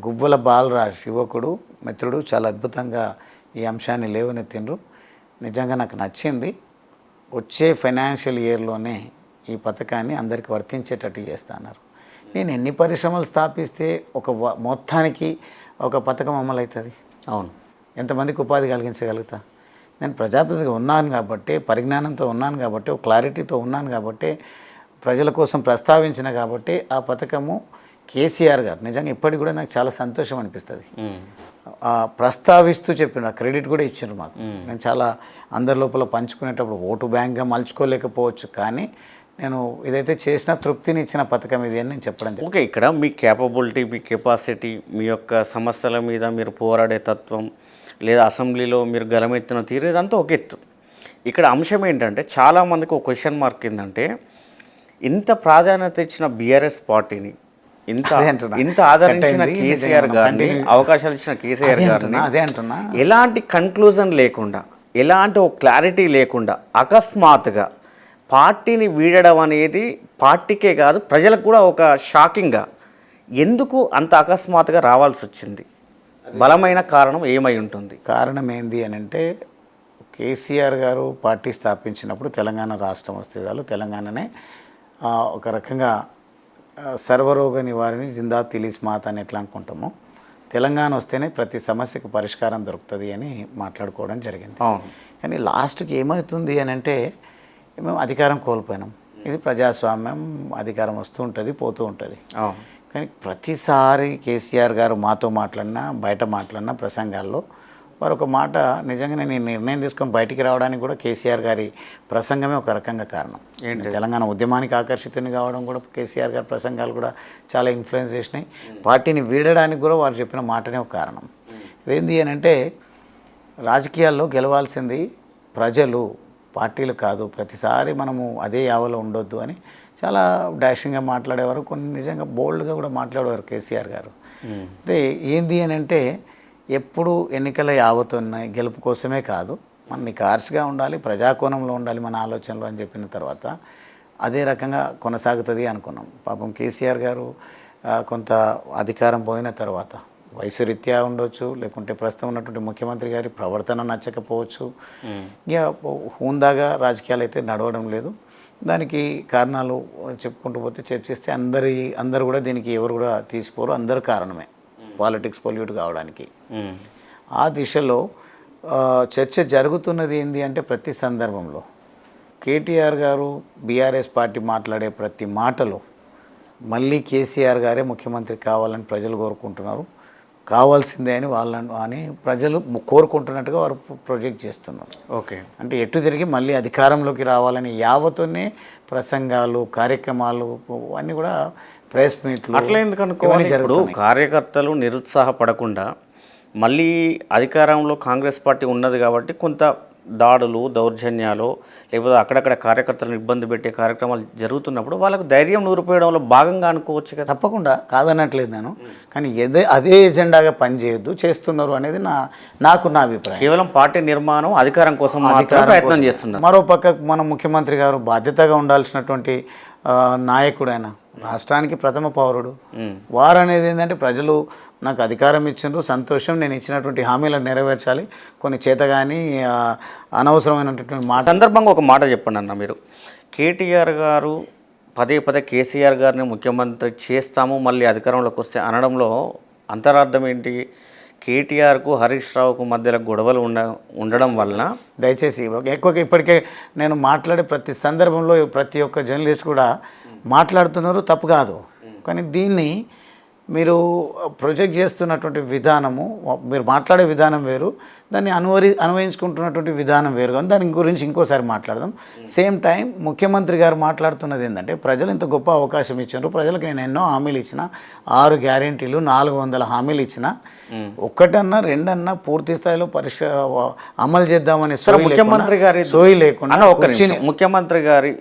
గువ్వల బాలరాజ్ యువకుడు మిత్రుడు చాలా అద్భుతంగా ఈ అంశాన్ని లేవనెత్తిండ్రు. నిజంగా నాకు నచ్చింది. వచ్చే ఫైనాన్షియల్ ఇయర్లోనే ఈ పథకాన్ని అందరికీ వర్తించేటట్టు చేస్తున్నారు. నేను ఎన్ని పరిశ్రమలు స్థాపిస్తే మొత్తానికి ఒక పథకం అమలవుతుంది? అవును. ఎంతమందికి ఉపాధి కలిగించగలుగుతా? నేను ప్రజాప్రతినిధిగా ఉన్నాను కాబట్టి, పరిజ్ఞానంతో ఉన్నాను కాబట్టి, ఒక క్లారిటీతో ఉన్నాను కాబట్టి, ప్రజల కోసం ప్రస్తావించిన కాబట్టి ఆ పథకము కేసీఆర్ గారు నిజంగా ఇప్పటికి కూడా నాకు చాలా సంతోషం అనిపిస్తుంది. ప్రస్తావిస్తూ చెప్పిన క్రెడిట్ కూడా ఇచ్చారు మాకు. నేను చాలా అందరి లోపల పంచుకునేటప్పుడు ఓటు బ్యాంక్గా మలుచుకోలేకపోవచ్చు, కానీ నేను ఇదైతే చేసిన తృప్తిని ఇచ్చిన పథకం ఇది అని నేను చెప్పడం. ఓకే, ఇక్కడ మీ క్యాపబిలిటీ, మీ కెపాసిటీ, మీ యొక్క సమస్యల మీద మీరు పోరాడే తత్వం, లేదా అసెంబ్లీలో మీరు గలమెత్తిన తీరు, ఇదంతా ఒక ఎత్తు. ఇక్కడ అంశం ఏంటంటే చాలామందికి ఒక క్వశ్చన్ మార్క్ ఏంటంటే, ఇంత ప్రాధాన్యత ఇచ్చిన బీఆర్ఎస్ పార్టీని, ఇంత ఆదరించిన కేసీఆర్ గారిని, అవకాశాలు ఇచ్చిన కేసీఆర్ గారిని ఎలాంటి కన్క్లూజన్ లేకుండా, ఎలాంటి ఒక క్లారిటీ లేకుండా అకస్మాత్తుగా పార్టీని వీడడం అనేది పార్టీకే కాదు ప్రజలకు కూడా ఒక షాకింగ్గా, ఎందుకు అంత అకస్మాత్తుగా రావాల్సి వచ్చింది? బలమైన కారణం ఏమై ఉంటుంది? కారణం ఏంది అని అంటే, కేసీఆర్ గారు పార్టీ స్థాపించినప్పుడు తెలంగాణ రాష్ట్రం వస్తే చాలు, తెలంగాణనే ఒక రకంగా సర్వరోగ నివారణ జిందా తిలీస్ మాత అని ఎట్లా అనుకుంటామో, తెలంగాణ వస్తేనే ప్రతి సమస్యకు పరిష్కారం దొరుకుతుంది అని మాట్లాడుకోవడం జరిగింది. కానీ లాస్ట్కి ఏమవుతుంది అని అంటే, మేము అధికారం కోల్పోయినాం. ఇది ప్రజాస్వామ్యం, అధికారం వస్తూ ఉంటుంది, పోతూ ఉంటుంది. కానీ ప్రతిసారి కేసీఆర్ గారు మాతో మాట్లాడినా, బయట మాట్లాడినా ప్రసంగాల్లో వారు ఒక మాట, నిజంగా నేను నిర్ణయం తీసుకొని బయటికి రావడానికి కూడా కేసీఆర్ గారి ప్రసంగమే ఒక రకంగా కారణం. తెలంగాణ ఉద్యమానికి ఆకర్షితుని కావడం కూడా కేసీఆర్ గారి ప్రసంగాలు కూడా చాలా ఇన్ఫ్లుయెన్స్ చేసినాయి. పార్టీని వీడడానికి కూడా వారు చెప్పిన మాటనే ఒక కారణం. ఇదేంటి అని అంటే, రాజకీయాల్లో గెలవాల్సింది ప్రజలు, పార్టీలు కాదు. ప్రతిసారి మనము అదే యావలో ఉండొద్దు అని చాలా డాషింగ్గా మాట్లాడేవారు, కొన్ని నిజంగా బోల్డ్గా కూడా మాట్లాడేవారు కేసీఆర్ గారు. అయితే ఏంది అని అంటే, ఎప్పుడు ఎన్నికల యావతున్నాయి, గెలుపు కోసమే కాదు, మన నికార్స్గా ఉండాలి, ప్రజాకోణంలో ఉండాలి మన ఆలోచనలు అని చెప్పిన తర్వాత అదే రకంగా కొనసాగుతుంది అనుకున్నాం. పాపం కేసీఆర్ గారు కొంత అధికారం పోయిన తర్వాత వయసు రీత్యా ఉండొచ్చు, లేకుంటే ప్రస్తుతం ఉన్నటువంటి ముఖ్యమంత్రి గారి ప్రవర్తన నచ్చకపోవచ్చు, ఇక హుందాగా రాజకీయాలు అయితే నడవడం లేదు. దానికి కారణాలు చెప్పుకుంటూ పోతే చర్చిస్తే అందరూ కూడా దీనికి ఎవరు కూడా తీసిపోరు, అందరూ కారణమే పాలిటిక్స్ పొల్యూట్ కావడానికి. ఆ దిశలో చర్చ జరుగుతున్నది ఏంటి అంటే, ప్రతి సందర్భంలో కేటీఆర్ గారు బీఆర్ఎస్ పార్టీ మాట్లాడే ప్రతి మాటలో మళ్ళీ కేసీఆర్ గారే ముఖ్యమంత్రి కావాలని ప్రజలు కోరుకుంటున్నారు, కావాల్సిందే అని ప్రజలు కోరుకుంటున్నట్టుగా వారు ప్రొజెక్ట్ చేస్తున్నారు. ఓకే, అంటే ఎటు తిరిగి మళ్ళీ అధికారంలోకి రావాలని యావతోనే ప్రసంగాలు, కార్యక్రమాలు అన్నీ కూడా ప్రెస్ మీట్లు. అట్లా ఎందుకు అనుకోవాలి? ఇప్పుడు కార్యకర్తలు నిరుత్సాహపడకుండా, మళ్ళీ అధికారంలో కాంగ్రెస్ పార్టీ ఉన్నది కాబట్టి కొంత దాడులు, దౌర్జన్యాలు, లేకపోతే అక్కడక్కడ కార్యకర్తలను ఇబ్బంది పెట్టే కార్యక్రమాలు జరుగుతున్నప్పుడు వాళ్ళకు ధైర్యం నూరిపోయడంలో భాగంగా అనుకోవచ్చు కదా. తప్పకుండా కాదనట్లేదు నేను, కానీ అదే ఎజెండాగా పనిచేయొద్దు, చేస్తున్నారు అనేది నా అభిప్రాయం. కేవలం పార్టీ నిర్మాణం, అధికారం కోసం ప్రయత్నం చేస్తున్నారు. మరో పక్క మన ముఖ్యమంత్రి గారు బాధ్యతగా ఉండాల్సినటువంటి నాయకుడైన, రాష్ట్రానికి ప్రథమ పౌరుడు, వారు అనేది ఏంటంటే, ప్రజలు నాకు అధికారం ఇచ్చిండ్రు, సంతోషం, నేను ఇచ్చినటువంటి హామీలను నెరవేర్చాలి, కొన్ని చేతగాని అనవసరమైనటువంటి మాట. సందర్భంగా ఒక మాట చెప్పండి అన్న, మీరు కేటీఆర్ గారు పదే కేసీఆర్ గారిని ముఖ్యమంత్రి చేస్తాము మళ్ళీ అధికారంలోకి వస్తే అనడంలో అంతరార్థం ఏంటి? కేటీఆర్కు హరీష్ రావుకు మధ్యలో గొడవలు ఉండడం వలన, దయచేసి ఎక్కువగా ఇప్పటికే నేను మాట్లాడే ప్రతి సందర్భంలో ప్రతి ఒక్క జర్నలిస్ట్ కూడా మాట్లాడుతున్నారు, తప్పు కాదు. కానీ దీన్ని మీరు ప్రొజెక్ట్ చేస్తున్నటువంటి విధానము, మీరు మాట్లాడే విధానం వేరు, దాన్ని అన్వయించుకుంటున్నటువంటి విధానం వేరు. కానీ దాని గురించి ఇంకోసారి మాట్లాడదాం. సేమ్ టైం ముఖ్యమంత్రి గారు మాట్లాడుతున్నది ఏంటంటే, ప్రజలు ఇంత గొప్ప అవకాశం ఇచ్చారు, ప్రజలకు నేను ఎన్నో హామీలు ఇచ్చిన, 6 గ్యారెంటీలు, 400 హామీలు ఇచ్చిన, ఒక్కటన్నా రెండన్నా పూర్తి స్థాయిలో అమలు చేద్దామని ముఖ్యమంత్రి గారి సోయి లేకుండా ముఖ్యమంత్రి గారి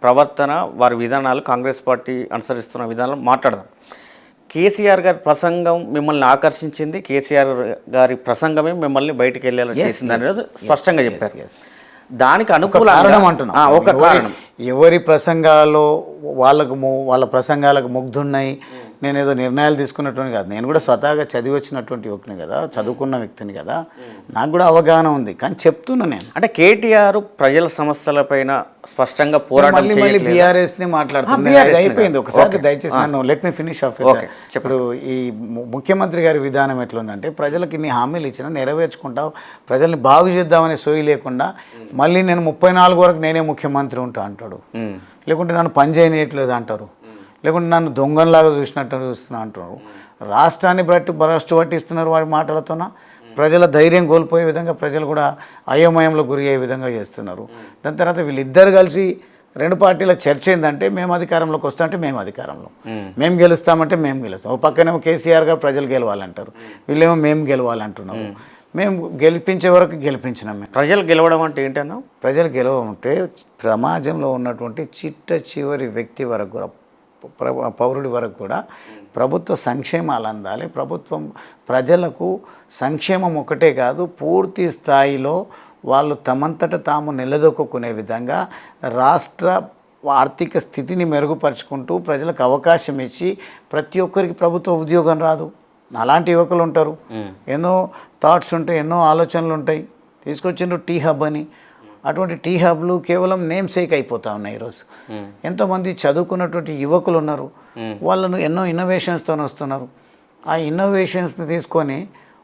ప్రవర్తన, వారి విధానాలు, కాంగ్రెస్ పార్టీ అనుసరిస్తున్న విధానాలు మాట్లాడదాం. కేసీఆర్ గారి ప్రసంగం మిమ్మల్ని ఆకర్షించింది, కేసీఆర్ గారి ప్రసంగమే మిమ్మల్ని బయటికి వెళ్ళేలా చేసింది అనేది స్పష్టంగా చెప్పారు. దానికి అనుకూల కారణం అంటున్నా, ఒక కారణం ఎవరి ప్రసంగాల్లో వాళ్ళ ప్రసంగాలకు ముగ్ధున్నాయి, నేను ఏదో నిర్ణయాలు తీసుకున్నటువంటి కాదు, నేను కూడా స్వతహాగా చదివి వచ్చినటువంటి యువకుని కదా, చదువుకున్న వ్యక్తిని కదా, నాకు కూడా అవగాహన ఉంది. కానీ చెప్తున్నా నేను, అంటే కేటీఆర్ ప్రజల సమస్యలపైన స్పష్టంగా పోరాటం మళ్ళీ చేయట్లేదా? బీఆర్ఎస్ ని మాట్లాడుతున్నాను. BRS ని అయిపోయింది కాదు. ఒకసారి, Okay. దయచేసి నన్ను let me finish off. Okay. ఇప్పుడు ఈ ముఖ్యమంత్రి గారి విధానం ఎట్లుందంటే, ప్రజలకు ఇన్ని హామీలు ఇచ్చినా నెరవేర్చుకుంటావు, ప్రజల్ని బాగు చేద్దామనే సోయి లేకుండా మళ్ళీ నేను 34 వరకు నేనే ముఖ్యమంత్రి ఉంటా అంటాడు, లేకుంటే నన్ను పని చేయనీయట్లేదు అంటారు, లేకుంటే నన్ను దొంగలాగా చూసినట్టు చూస్తున్నా అంటారు. రాష్ట్రాన్ని భ్రష్టు పట్టిస్తున్నారు వారి మాటలతోన. ప్రజల ధైర్యం కోల్పోయే విధంగా, ప్రజలు కూడా అయోమయంలో గురి అయ్యే విధంగా చేస్తున్నారు. దాని తర్వాత వీళ్ళిద్దరు కలిసి రెండు పార్టీల చర్చ ఏంటంటే, మేము అధికారంలోకి వస్తామంటే మేము అధికారంలో, మేము గెలుస్తామంటే మేము గెలుస్తాం. ఓ పక్కనేమో కేసీఆర్ గారు ప్రజలు గెలవాలంటారు, వీళ్ళేమో మేము గెలవాలంటున్నారు. మేము గెలిపించే వరకు గెలిపించినాం. మేము ప్రజలు గెలవడం అంటే ఏంటన్నా? ప్రజలు గెలవంటే సమాజంలో ఉన్నటువంటి చిట్ట చివరి వ్యక్తి వరకు కూడా, పౌరుడి వరకు కూడా ప్రభుత్వ సంక్షేమాలు అందాలి. ప్రభుత్వం ప్రజలకు సంక్షేమం ఒకటే కాదు, పూర్తి స్థాయిలో వాళ్ళు తమంతట తాము నిలదొక్కునే విధంగా రాష్ట్ర ఆర్థిక స్థితిని మెరుగుపరుచుకుంటూ ప్రజలకు అవకాశం ఇచ్చి, ప్రతి ఒక్కరికి ప్రభుత్వ ఉద్యోగం రాదు. అలాంటి యువకులు ఉంటారు, ఎన్నో థాట్స్ ఉంటాయి, ఎన్నో ఆలోచనలు ఉంటాయి. తీసుకొచ్చిండ్రు టీ హబ్ అని. అటువంటి టీ హబ్లు కేవలం నేమ్ సేక్ అయిపోతూ ఉన్నాయి ఈరోజు. ఎంతోమంది చదువుకున్నటువంటి యువకులు ఉన్నారు, వాళ్ళను ఎన్నో ఇన్నోవేషన్స్తో వస్తున్నారు. ఆ ఇన్నోవేషన్స్ని తీసుకొని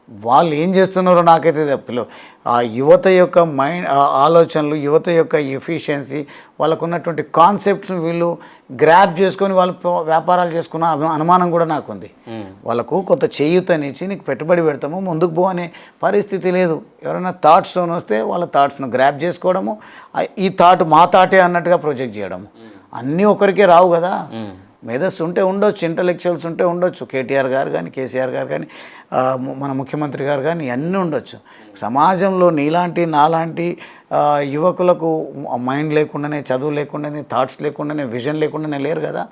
వాళ్ళు ఏం చేస్తున్నారో నాకైతే తప్పలేదు. ఆ యువత యొక్క మైండ్ ఆలోచనలు, యువత యొక్క ఎఫిషియన్సీ, వాళ్ళకు ఉన్నటువంటి కాన్సెప్ట్స్ వీళ్ళు గ్రాప్ చేసుకొని వాళ్ళు వ్యాపారాలు చేసుకున్న అనుమానం కూడా నాకుంది. వాళ్ళకు కొంత చేయూతనిచ్చి నీకు పెట్టుబడి పెడతాము ముందుకు పో అనే పరిస్థితి లేదు. ఎవరైనా థాట్స్తో వస్తే వాళ్ళ థాట్స్ను గ్రాప్ చేసుకోవడము, ఈ థాట్ మా థాటే అన్నట్టుగా ప్రొజెక్ట్ చేయడము. అన్నీ ఒకరికే రావు కదా. మేధస్సు ఉంటే ఉండొచ్చు, ఇంటలెక్చువల్స్ ఉంటే ఉండొచ్చు. కేటీఆర్ గారు కానీ, కేసీఆర్ గారు కానీ, మన ముఖ్యమంత్రి గారు కానీ, అన్నీ ఉండొచ్చు. సమాజంలో నీలాంటి నాలాంటి యువకులకు మైండ్ లేకుండానే, చదువు లేకుండానే, థాట్స్ లేకుండానే, విజన్ లేకుండానే లేరు కదా.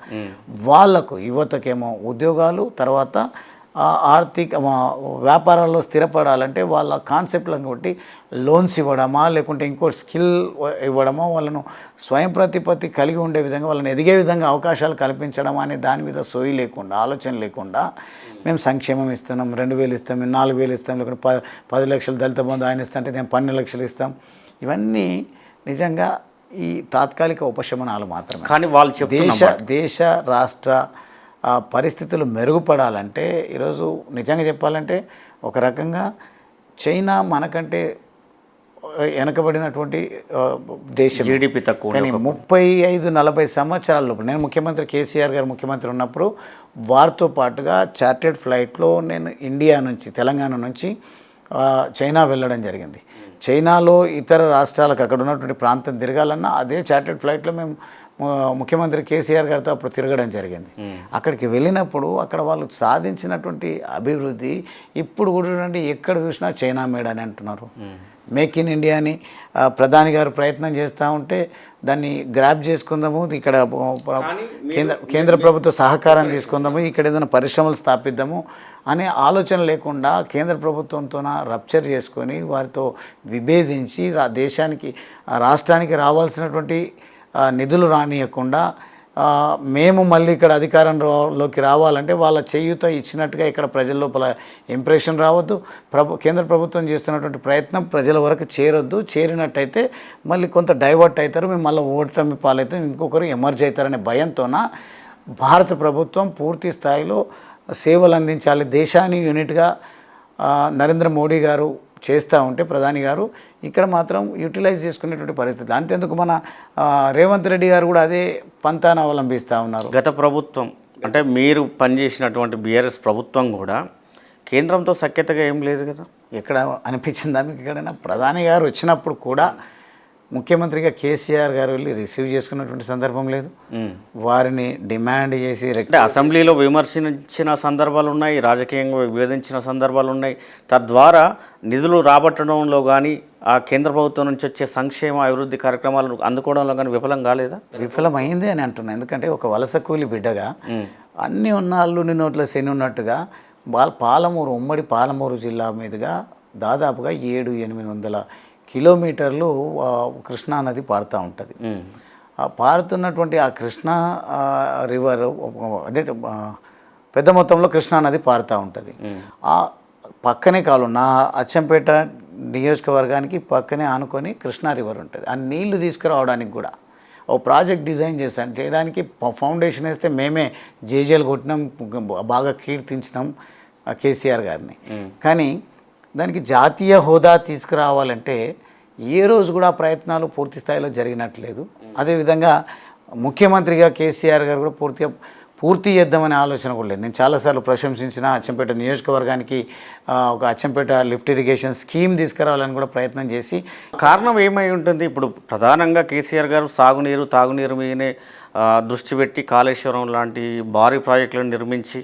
వాళ్ళకు యువతకేమో ఉద్యోగాలు, తర్వాత ఆర్థిక వ్యాపారాల్లో స్థిరపడాలంటే వాళ్ళ కాన్సెప్ట్లను బట్టి లోన్స్ ఇవ్వడమా, లేకుంటే ఇంకో స్కిల్ ఇవ్వడమా, వాళ్ళను స్వయం ప్రతిపత్తి కలిగి ఉండే విధంగా, వాళ్ళని ఎదిగే విధంగా అవకాశాలు కల్పించడం అనే దాని మీద సోయి లేకుండా, ఆలోచన లేకుండా, మేము సంక్షేమం ఇస్తున్నాం, 2000 ఇస్తాం, 4000 ఇస్తాం, లేకుంటే 10 లక్షలు దళిత బంధు ఆయన ఇస్తా అంటే నేను 12 లక్షలు ఇస్తాం. ఇవన్నీ నిజంగా ఈ తాత్కాలిక ఉపశమనాలు మాత్రమే. కానీ వాళ్ళు దేశ రాష్ట్ర పరిస్థితులు మెరుగుపడాలంటే ఈరోజు నిజంగా చెప్పాలంటే ఒక రకంగా చైనా మనకంటే వెనకబడినటువంటి దేశం, జీడిపి తక్కువ. కానీ 35-40 సంవత్సరాల లోపు, నేను ముఖ్యమంత్రి కేసీఆర్ గారు ముఖ్యమంత్రి ఉన్నప్పుడు వారితో పాటుగా చార్టెడ్ ఫ్లైట్లో నేను ఇండియా నుంచి, తెలంగాణ నుంచి చైనా వెళ్ళడం జరిగింది. చైనాలో ఇతర రాష్ట్రాలకు అక్కడ ఉన్నటువంటి ప్రాంతం తిరగాలన్నా అదే చార్టెడ్ ఫ్లైట్లో మేము ముఖ్యమంత్రి కేసీఆర్ గారితో అప్పుడు తిరగడం జరిగింది. అక్కడికి వెళ్ళినప్పుడు అక్కడ వాళ్ళు సాధించినటువంటి అభివృద్ధి ఇప్పుడు కూడా ఎక్కడ చూసినా చైనా మేడ్ అని అంటున్నారు. మేక్ ఇన్ ఇండియా అని ప్రధాని గారు ప్రయత్నం చేస్తూ ఉంటే దాన్ని గ్రాప్ చేసుకుందాము, ఇక్కడ కేంద్ర ప్రభుత్వ సహకారం తీసుకుందాము, ఇక్కడ ఏదైనా పరిశ్రమలు స్థాపిద్దాము అనే ఆలోచన లేకుండా కేంద్ర ప్రభుత్వంతో రప్చర్ చేసుకొని వారితో విభేదించి దేశానికి, రాష్ట్రానికి రావాల్సినటువంటి నిధులు రానియకుండా, మేము మళ్ళీ ఇక్కడ అధికారంలోకి రావాలంటే వాళ్ళ చేయూత ఇచ్చినట్టుగా ఇక్కడ ప్రజల లోపల ఇంప్రెషన్ రావద్దు, కేంద్ర ప్రభుత్వం చేస్తున్నటువంటి ప్రయత్నం ప్రజల వరకు చేరొద్దు, చేరినట్టయితే మళ్ళీ కొంత డైవర్ట్ అవుతారు, మేము మళ్ళీ ఓటమి పాలవుతాం, ఇంకొకరు ఎమర్జ్ అవుతారనే భయంతోన భారత ప్రభుత్వం పూర్తి స్థాయిలో సేవలు అందించాలి, దేశాన్ని యూనిట్గా నరేంద్ర మోడీ గారు చేస్తూ ఉంటే, ప్రధాని గారు ఇక్కడ మాత్రం యూటిలైజ్ చేసుకునేటువంటి పరిస్థితి. అంతేందుకు మన రేవంత్ రెడ్డి గారు కూడా అదే పంతాను అవలంబిస్తూ ఉన్నారు. గత ప్రభుత్వం అంటే మీరు పనిచేసినటువంటి బీఆర్ఎస్ ప్రభుత్వం కూడా కేంద్రంతో సఖ్యతగా ఏం లేదు కదా. ఎక్కడ అనిపించిందా మీకు? ఎక్కడైనా ప్రధాని గారు వచ్చినప్పుడు కూడా ముఖ్యమంత్రిగా కేసీఆర్ గారు వెళ్ళి రిసీవ్ చేసుకున్నటువంటి సందర్భం లేదు. వారిని డిమాండ్ చేసి అంటే అసెంబ్లీలో విమర్శించిన సందర్భాలు ఉన్నాయి, రాజకీయంగా విభేదించిన సందర్భాలు ఉన్నాయి. తద్వారా నిధులు రాబట్టడంలో కానీ, ఆ కేంద్ర ప్రభుత్వం నుంచి వచ్చే సంక్షేమ అభివృద్ధి కార్యక్రమాలు అందుకోవడంలో కానీ విఫలం కాలేదా? విఫలమైంది అని అంటున్నాను. ఎందుకంటే ఒక వలస కూలి బిడ్డగా అన్నీ ఉన్న అల్లుని నోట్ల శని ఉన్నట్టుగా పాలమూరు, ఉమ్మడి పాలమూరు జిల్లా మీదుగా దాదాపుగా 700-800 కిలోమీటర్లు కృష్ణా నది పారుతూ ఉంటుంది. పారుతున్నటువంటి ఆ కృష్ణా రివర్ అంటే పెద్ద మొత్తంలో కృష్ణా నది పారుతూ ఉంటుంది. ఆ పక్కనే కాలం నా అచ్చంపేట నియోజకవర్గానికి పక్కనే ఆనుకొని కృష్ణా రివర్ ఉంటుంది. ఆ నీళ్లు తీసుకురావడానికి కూడా ఓ ప్రాజెక్ట్ డిజైన్ చేశాను. చేయడానికి ఫౌండేషన్ వేస్తే మేమే జేజేలు కొట్టినాం, బాగా కీర్తించినాం కేసీఆర్ గారిని. కానీ దానికి జాతీయ హోదా తీసుకురావాలంటే ఏ రోజు కూడా ప్రయత్నాలు పూర్తి స్థాయిలో జరిగినట్లేదు. అదేవిధంగా ముఖ్యమంత్రిగా కేసీఆర్ గారు కూడా పూర్తి చేద్దామనే ఆలోచన కూడా లేదు. నేను చాలాసార్లు ప్రశంసించిన అచ్చంపేట నియోజకవర్గానికి ఒక అచ్చంపేట లిఫ్ట్ ఇరిగేషన్ స్కీమ్ తీసుకురావాలని కూడా ప్రయత్నం చేసి. కారణం ఏమై ఉంటుంది? ఇప్పుడు ప్రధానంగా కేసీఆర్ గారు సాగునీరు తాగునీరు మీదనే దృష్టి పెట్టి కాళేశ్వరం లాంటి భారీ ప్రాజెక్టులను నిర్మించి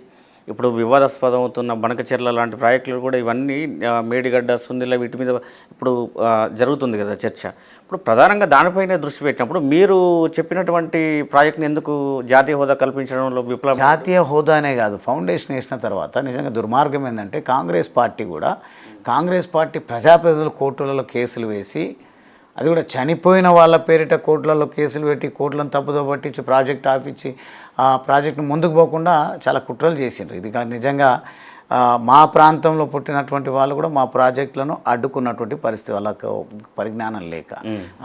ఇప్పుడు వివాదాస్పదం అవుతున్న బనకచెర్ల లాంటి ప్రాజెక్టులు కూడా ఇవన్నీ మేడిగడ్డ సుందిల్ల వీటి మీద ఇప్పుడు జరుగుతుంది కదా చర్చ. ఇప్పుడు ప్రధానంగా దానిపైనే దృష్టి పెట్టినప్పుడు మీరు చెప్పినటువంటి ప్రాజెక్ట్ని ఎందుకు జాతీయ హోదా కల్పించడంలో విప్లవం? జాతీయ హోదానే కాదు, ఫౌండేషన్ వేసిన తర్వాత నిజంగా దుర్మార్గం ఏంటంటే కాంగ్రెస్ పార్టీ ప్రజాప్రతినిధులు కోర్టులలో కేసులు వేసి, అది కూడా చనిపోయిన వాళ్ళ పేరిట కోర్టులలో కేసులు పెట్టి కోర్టులను తప్పుదో పట్టించి ప్రాజెక్ట్ ఆపిచ్చి ఆ ప్రాజెక్టును ముందుకు పోకుండా చాలా కుట్రలు చేసిండ్రు. ఇది నిజంగా మా ప్రాంతంలో పుట్టినటువంటి వాళ్ళు కూడా మా ప్రాజెక్టులను అడ్డుకున్నటువంటి పరిస్థితి, వాళ్ళకు పరిజ్ఞానం లేక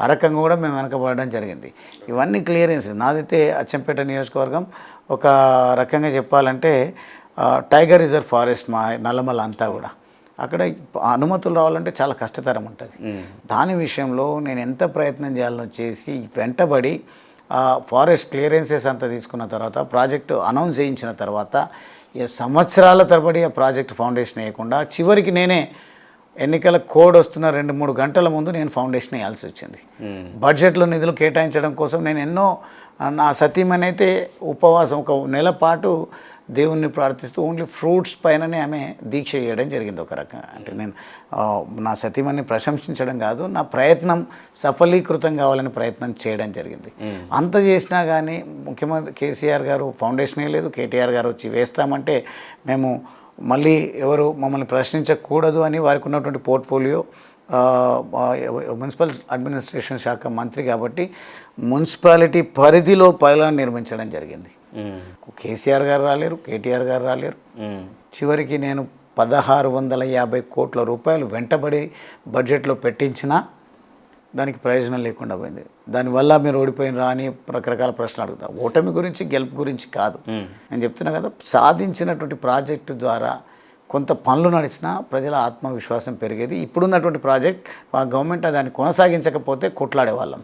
ఆ రకంగా కూడా మేము వెనకబడడం జరిగింది. ఇవన్నీ క్లియరెన్స్. నాదైతే అచ్చంపేట నియోజకవర్గం ఒక రకంగా చెప్పాలంటే టైగర్ రిజర్వ్ ఫారెస్ట్ మా నల్లమల అంతా కూడా. అక్కడ అనుమతులు రావాలంటే చాలా కష్టతరం ఉంటుంది. దాని విషయంలో నేను ఎంత ప్రయత్నం చేయాలనో చేసి వెంటబడి ఫారెస్ట్ క్లియరెన్సెస్ అంతా తీసుకున్న తర్వాత ప్రాజెక్టు అనౌన్స్ చేయించిన తర్వాత సంవత్సరాల తరబడి ఆ ప్రాజెక్ట్ ఫౌండేషన్ వేయకుండా చివరికి నేనే ఎన్నికల కోడ్ వస్తున్న 2-3 గంటల ముందు నేను ఫౌండేషన్ వేయాల్సి వచ్చింది. బడ్జెట్లో నిధులు కేటాయించడం కోసం నేను ఎన్నో నా సతీమణి అయితే ఉపవాసం 1 నెల పాటు దేవుణ్ణి ప్రార్థిస్తూ ఓన్లీ ఫ్రూట్స్ పైననే ఆమె దీక్ష చేయడం జరిగింది ఒక రకంగా. అంటే నేను నా సతీమణిని ప్రశంసించడం కాదు, నా ప్రయత్నం సఫలీకృతం కావాలని ప్రయత్నం చేయడం జరిగింది. అంత చేసినా కానీ ముఖ్యమంత్రి కేసీఆర్ గారు ఫౌండేషన్ వేయలేదు. కేటీఆర్ గారు వచ్చి వేస్తామంటే మేము మళ్ళీ ఎవరు మమ్మల్ని ప్రశ్నించకూడదు అని వారికి ఉన్నటువంటి పోర్ట్ఫోలియో మున్సిపల్ అడ్మినిస్ట్రేషన్ శాఖ మంత్రి కాబట్టి మున్సిపాలిటీ పరిధిలో పైలాన్ నిర్మించడం జరిగింది. కేసీఆర్ గారు రాలేరు, కేటీఆర్ గారు రాలేరు. చివరికి నేను 1650 కోట్ల రూపాయలు వెంటబడి బడ్జెట్లో పెట్టించినా దానికి ప్రయోజనం లేకుండా పోయింది. దానివల్ల మీరు ఓడిపోయినరా అని రకరకాల ప్రశ్నలు అడుగుతారు. ఓటమి గురించి గెలుపు గురించి కాదు. నేను చెప్తున్నా కదా, సాధించినటువంటి ప్రాజెక్టు ద్వారా కొంత పనులు నడిచినా ప్రజల ఆత్మవిశ్వాసం పెరిగేది. ఇప్పుడున్నటువంటి ప్రాజెక్ట్ గవర్నమెంట్ దాన్ని కొనసాగించకపోతే కొట్లాడేవాళ్ళం.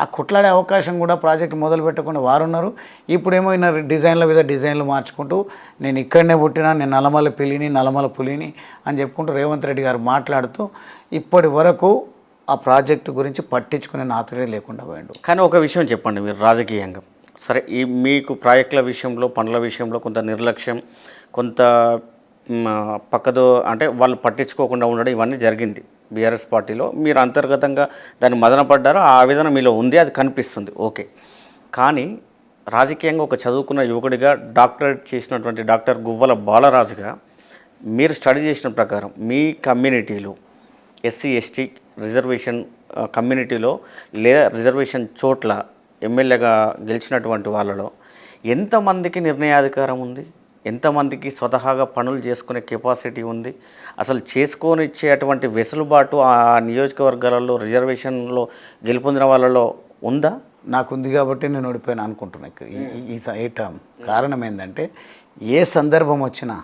ఆ కొట్లాడే అవకాశం కూడా ప్రాజెక్ట్ మొదలు పెట్టకుండా వారున్నారు. ఇప్పుడేమో డిజైన్లు మార్చుకుంటూ నేను ఇక్కడనే పుట్టినా, నేను నల్లమల పులిని అని చెప్పుకుంటూ రేవంత్ రెడ్డి గారు మాట్లాడుతూ ఇప్పటి వరకు ఆ ప్రాజెక్టు గురించి పట్టించుకునే నాతుడే లేకుండా పోయిండు. కానీ ఒక విషయం చెప్పండి, మీరు రాజకీయంగా సరే మీకు ప్రాజెక్టుల విషయంలో పనుల విషయంలో కొంత నిర్లక్ష్యం, కొంత పక్కదో అంటే వాళ్ళు పట్టించుకోకుండా ఉండడం ఇవన్నీ జరిగింది బీఆర్ఎస్ పార్టీలో. మీరు అంతర్గతంగా దాన్ని మదనపడ్డారు, ఆ విధానం మీలో ఉంది, అది కనిపిస్తుంది, ఓకే. కానీ రాజకీయంగా ఒక చదువుకున్న యువకుడిగా డాక్టరేట్ చేసినటువంటి డాక్టర్ గువ్వల బాలరాజుగా మీరు స్టడీ చేసిన ప్రకారం మీ కమ్యూనిటీలో ఎస్సీ ఎస్టీ రిజర్వేషన్ కమ్యూనిటీలో లేదా రిజర్వేషన్ చోట్ల ఎమ్మెల్యేగా గెలిచినటువంటి వాళ్ళలో ఎంతమందికి నిర్ణయాధికారం ఉంది? ఎంతమందికి స్వతహాగా పనులు చేసుకునే కెపాసిటీ ఉంది? అసలు చేసుకొనిచ్చేటువంటి వెసులుబాటు ఆ నియోజకవర్గాలలో రిజర్వేషన్లో గెలుపొందిన వాళ్ళలో ఉందా? నాకుంది కాబట్టి నేను ఓడిపోయాను అనుకుంటున్నాను ఈ టర్మ్. కారణం ఏంటంటే ఏ సందర్భం వచ్చినా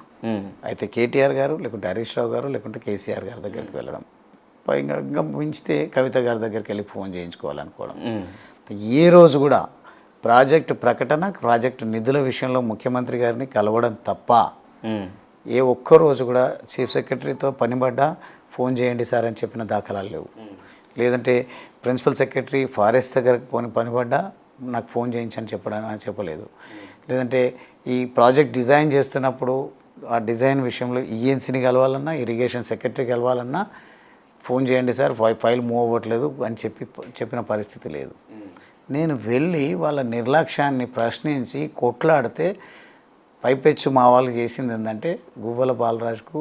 అయితే కేటీఆర్ గారు లేకుంటే హరీష్ రావు గారు లేకుంటే కేసీఆర్ గారి దగ్గరికి వెళ్ళడం, ఇంకా మించితే కవిత గారి దగ్గరికి వెళ్ళి ఫోన్ చేయించుకోవాలనుకోవడం. ఏ రోజు కూడా ప్రాజెక్టు ప్రకటన, ప్రాజెక్టు నిధుల విషయంలో ముఖ్యమంత్రి గారిని కలవడం తప్ప ఏ ఒక్కరోజు కూడా చీఫ్ సెక్రటరీతో పనిపడ్డా ఫోన్ చేయండి సార్ అని చెప్పిన దాఖలాలు లేవు. లేదంటే ప్రిన్సిపల్ సెక్రటరీ ఫారెస్ట్ దగ్గరకు పనిపడ్డా నాకు ఫోన్ చేయించని చెప్పలేదు. లేదంటే ఈ ప్రాజెక్ట్ డిజైన్ చేస్తున్నప్పుడు ఆ డిజైన్ విషయంలో ఈఎన్సీని కలవాలన్నా, ఇరిగేషన్ సెక్రటరీ కలవాలన్నా ఫోన్ చేయండి సార్ ఫైల్ మూవ్ అవ్వట్లేదు అని చెప్పిన పరిస్థితి లేదు. నేను వెళ్ళి వాళ్ళ నిర్లక్ష్యాన్ని ప్రశ్నించి కొట్లాడితే పైపెచ్చు మా వాళ్ళు చేసింది ఏంటంటే గువ్వల బాలరాజుకు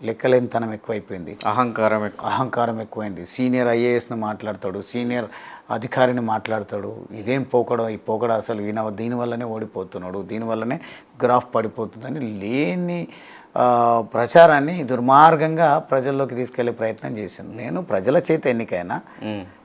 లెక్కలేనితనం ఎక్కువైపోయింది, అహంకారం ఎక్కువ. అహంకారం ఎక్కువైంది. సీనియర్ ఐఏఎస్ని మాట్లాడతాడు, సీనియర్ అధికారిని మాట్లాడతాడు. ఇదేం పోకడం, ఈ పోకడ అసలు ఈయన దీనివల్లనే ఓడిపోతున్నాడు, దీనివల్లనే గ్రాఫ్ పడిపోతుందని లేని ప్రచారాన్ని దుర్మార్గంగా ప్రజల్లోకి తీసుకెళ్లే ప్రయత్నం చేసింది. నేను ప్రజల చేత ఎన్నికైనా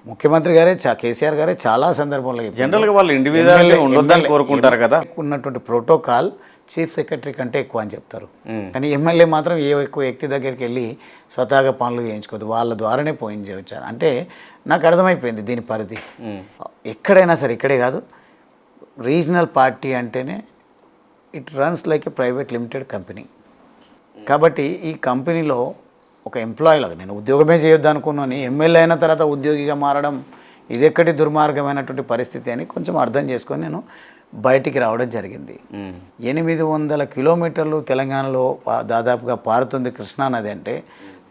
ముఖ్యమంత్రి గారే కేసీఆర్ గారే చాలా సందర్భంలో జనరల్గా వాళ్ళు ఇండివిజువల్గా ఉండొద్దని కోరుకుంటారు కదా. ఉన్నటువంటి ప్రోటోకాల్ చీఫ్ సెక్రటరీ కంటే ఎక్కువ అని చెప్తారు, కానీ ఎమ్మెల్యే మాత్రం ఏ ఎక్కువ వ్యక్తి దగ్గరికి వెళ్ళి స్వతహాగా పనులు చేయించుకోవద్దు, వాళ్ళ ద్వారానే పోయించారు. అంటే నాకు అర్థమైపోయింది దీని పరిధి. ఎక్కడైనా సరే, ఇక్కడే కాదు, రీజనల్ పార్టీ అంటేనే it runs like A private limited company. కాబట్టి ఈ కంపెనీలో ఒక ఎంప్లాయీ లాగా, నేను ఉద్యోగమే చేయొద్దు అనుకున్నాను, ఎమ్మెల్యే అయిన తర్వాత ఉద్యోగిగా మారడం ఇదెక్కడి దుర్మార్గమైనటువంటి పరిస్థితి అని కొంచెం అర్థం చేసుకొని నేను బయటికి రావడం జరిగింది. 800 కిలోమీటర్లు తెలంగాణలో దాదాపుగా పారుతుంది కృష్ణానది. అంటే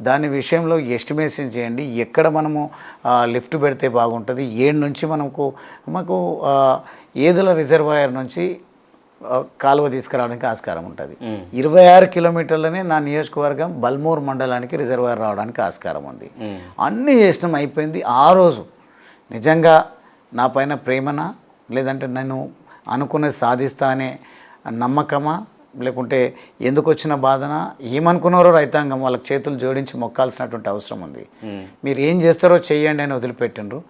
దాని విషయంలో ఎస్టిమేషన్ చేయండి, ఎక్కడ మనము లిఫ్ట్ పెడితే బాగుంటుంది, ఏడు నుంచి మాకు ఏదుల రిజర్వాయర్ నుంచి కాలువ తీసుకురావడానికి ఆస్కారం ఉంటుంది. 26 కిలోమీటర్లనే నా నియోజకవర్గం బల్మూర్ మండలానికి రిజర్వాయర్ రావడానికి ఆస్కారం ఉంది. అన్నీ చేసినాం, అయిపోయింది. ఆ రోజు నిజంగా నా పైన ప్రేమనా, లేదంటే నేను అనుకున్నది సాధిస్తా అనే నమ్మకమా, లేకుంటే ఎందుకు వచ్చిన బాధన, ఏమనుకున్నారో రైతాంగం వాళ్ళకి చేతులు జోడించి మొక్కాల్సినటువంటి అవసరం ఉంది. మీరు ఏం చేస్తారో చెయ్యండి అని వదిలిపెట్టిండ్రు.